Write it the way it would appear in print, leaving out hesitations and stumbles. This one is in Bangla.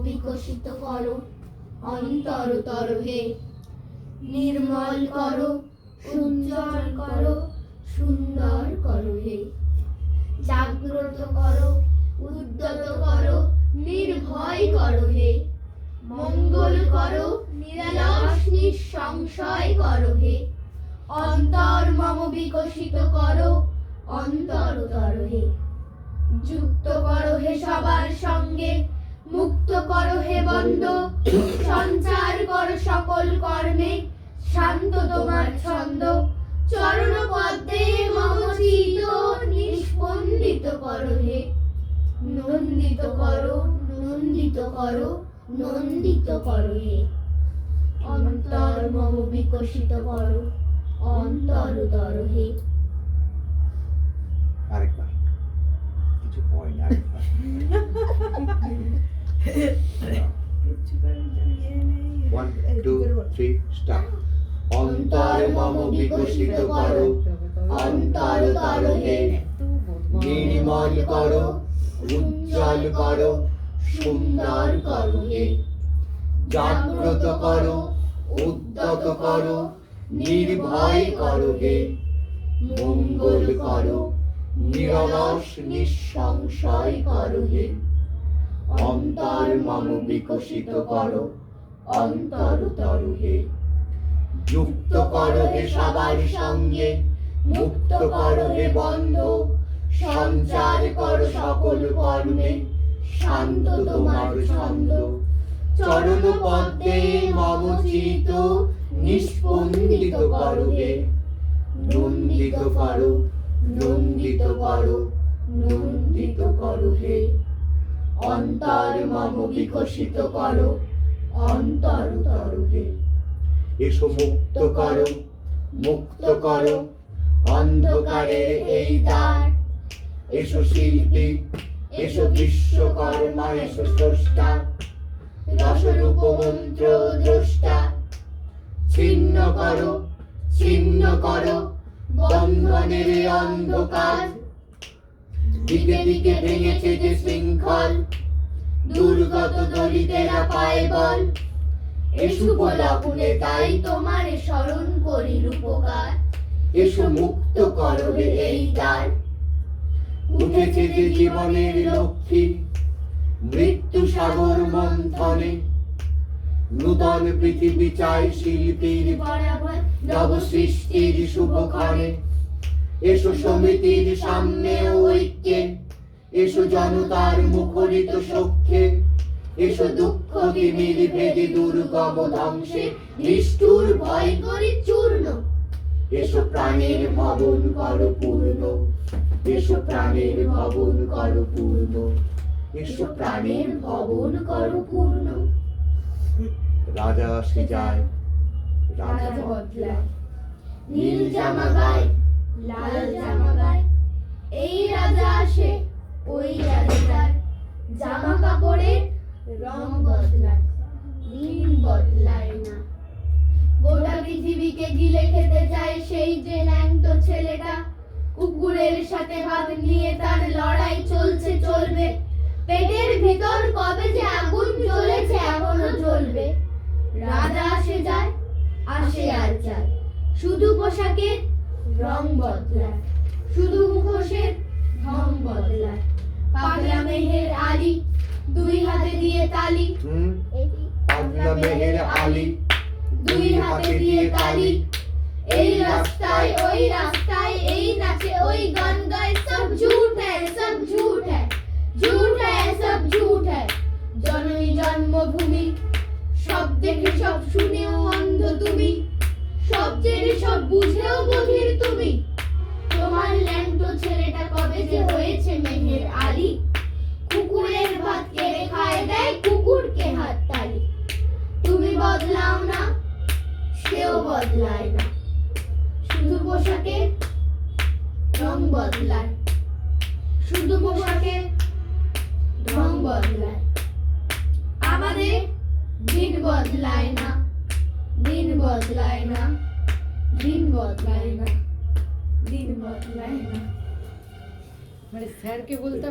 বিকশিত করো অন্তরতর হে। নির্মল করো, উজ্জ্বল করো, সুন্দর করো হে। জাগ্রত করো, উদ্যত করো, নির্ভয় করো হে। মঙ্গল করো, নিরলস নিঃসংশয় করো হে। অন্তর মম বিকশিত করো অন্তরতর হে। যুক্ত করো হে সবার সঙ্গে, মুক্ত করো হে বন্ধ, সঞ্চার করো সকল কর্মে, শান্ত তোমার ছন্দ। চরণ পদ্মে মম চিত্ত নিস্পন্দিত করো হে। নন্দিত করো, নন্দিত করো, নন্দিত করো হে। অন্তর মম বিকশিত করো অন্তরতর হে। আরেকবার কিছু হয় না, আরেকবার। 1 2 3 স্টার্ট। অন্তর মম বিকশিত করো অন্তরতর হে। নির্মল করো, উজ্জ্বল করো, সুন্দর করো হে। জাগ্রত করো, উদ্যত করো, নির্ভয় করো হে। মঙ্গল করো, নিরলস নিঃসংশয় করো হে। অন্তর মম বিকশিত করো অন্তরতর হে। যুক্ত করো হে সবার সঙ্গে, মুক্ত করো হে বন্ধ, সঞ্চার করো সকল কর্মে, শান্ত তোমার ছন্দ। চরণ পদ্মে মম চিত্ত নিস্পন্দিত করো হে। নন্দিত করো, নন্দিত করো, নন্দিত করো হে। অন্তর মম বিকশিত করো অন্তরতর হে। এসো মুক্ত করো, মুক্ত করো অন্ধকারের এই দ্বার। এসো শিল্পী, এসো বিশ্বকর্মা, এসো স্রষ্টা, রসরূপ মন্ত্র দ্রষ্টা। ছিন্ন করো, ছিন্ন করো বন্ধনের অন্ধকার। দিকে দিকে ভেঙেছে যে শৃঙ্খল, দুর্গত দলিতেরা পায় বল। এসো লগ্নে তাই তোমারে স্মরণ করি রূপকার। এসো মুক্ত করো হে এই দ্বার। উঠেছে যে জীবনের লক্ষ্মী, মৃত্যু সাগর মন্থনে। নূতন পৃথিবী চাই শিল্পীর বরাবর, নব সৃষ্টির শুভক্ষণে। এসো সমিতির সামনে ঐক্যে, এসো জনতার মুখরিত সখ্যে। এসো দুঃখ তিমির ভেদে দুর্গম ধ্বংসে, নিষ্ঠুর ভয় করি চূর্ণ। এসো প্রাণের ভবন করো পূর্ণ, এসো প্রাণের ভবন করো পূর্ণ, এসো প্রাণের ভবন করো পূর্ণ। রাজা আসে যায়, রাজা বদলায়, নীল জামা গায়, লাল জামা গায়। এই রাজা আসে, ওই রাজা যায়, জামা কাপড়ের রং বদলায়, দিন বদলায় না। গোটা পৃথিবীকে গিলে খেতে চায় সেই যে ল্যাংটো ছেলেটা। কুকুরের সাথে ভাগ নিয়ে তার লড়াই চলছে, চলবে। পেটের ভিতর কবে যে আগুন জ্বলেছে, এখনো জ্বলবে। রাজা আসে যায়, আসে আর যায়, শুধু পোশাকের রং বদলায়, শুধু মুখোশের ঢং বদলায়। পাগলা মেহের আলী দুই হাতে দিয়ে তালি, পাগলা মেহের আলী দুই হাতে দিয়ে তালি। এই রাস্তায় ওই রাস্তায়, এই নাচে ওই গান গায়। সব ঝুট হ্যায়, সব ঝুট হ্যায়, ঝুট হ্যায়, সব ঝুট হ্যায়। জননী জন্মভূমি, সব দেখে সব শুনেও অন্ধ তুমি, সব জেনে সব বুঝেও বধির তুমি। তোমার ল্যাংটো ছেলেটা কবে যে হয়েছে মেহের আলী। কুকুরের ভাত কেড়ে খায়, দেয় কুকুরকে হাত তালি। তুমি বদলাও না, সেও বদলায় না, শুধু পোশাকে রং বদলায়, শুধু পোশাকে রং বদলায়। আমাদের দিন বদলায় না, দিন বদলায় না, দিন বদলায় না, দিন বদলায় না। মানে স্যারকে বলতে